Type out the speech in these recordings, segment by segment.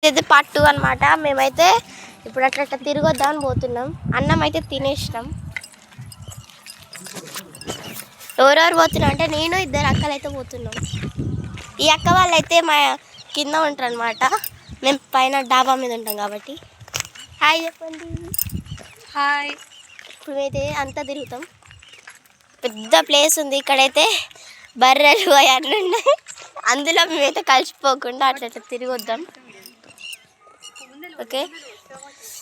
ఇది పార్ట్ 2 అనమాట. మేమైతే ఇప్పుడు అట్లా తిరగొద్దామని పోతున్నాం. అన్నం అయితే తినేసినాం. ఎవరెవరు పోతున్నాం అంటే నేను ఇద్దరు అక్కలు అయితే పోతున్నాం. ఈ అక్క వాళ్ళు అయితే మా కింద ఉంటారు అనమాట. మేము పైన డాబా మీద ఉంటాం కాబట్టి. హాయ్ చెప్పండి. హాయ్. ఇప్పుడు అయితే అంతా తిరుగుతాం. పెద్ద ప్లేస్ ఉంది. ఇక్కడైతే బర్రెలు అవన్నీ ఉన్నాయి. అందులో మేమైతే కలిసిపోకుండా అట్లా తిరిగొద్దాం. ఓకే,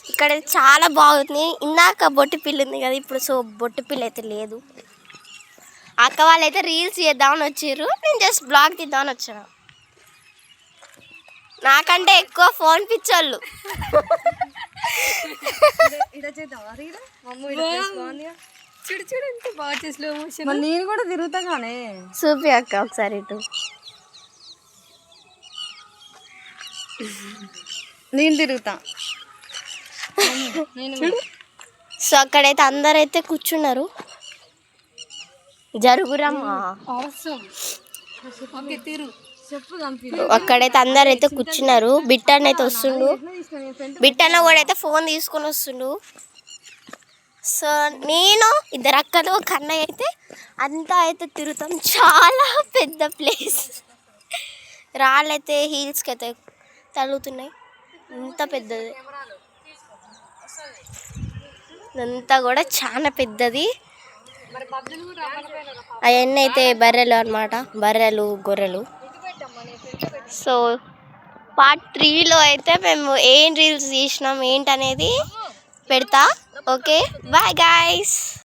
ఇక్కడ చాలా బాగుంది. ఇందాక బొట్టి పిల్లి ఉంది కదా, ఇప్పుడు సో బొట్టి పిల్లి అయితే లేదు. అక్క వాళ్ళు అయితే రీల్స్ చేద్దామని వచ్చారు. నేను జస్ట్ బ్లాగ్ తీద్దామని వచ్చాను. నాకంటే ఎక్కువ ఫోన్ పిచ్చోళ్ళు. చూడు చూడు ఎంత బాగా స్లో మోషన్. నేను కూడా తిరుగుతా కానీ చూపి అక్క ఒకసారి ఇటు. నేను తిరుగుతా. సో అక్కడైతే అందరైతే కూర్చున్నారు. జరుగురమ్మా. అక్కడైతే అందరైతే కూర్చున్నారు. బిట్టన్న అయితే వస్తుండు. బిట్టన్న కూడా అయితే ఫోన్ తీసుకొని వస్తుండు. సో నేను ఇద్దరు అక్కలు ఒక అన్నయ్య అయితే అంతా అయితే తిరుగుతాం. చాలా పెద్ద ప్లేస్. రాళ్ళైతే హీల్స్కి అయితే తగులుతున్నాయి. అంత పెద్దది అంతా కూడా చాలా పెద్దది. అవన్నీ అయితే బర్రెలు అనమాట. బర్రెలు గొర్రెలు. సో పార్ట్ 3లో అయితే మేము ఏం రీల్స్ తీసినాం ఏంటనేది పెడతా. Okay, bye guys.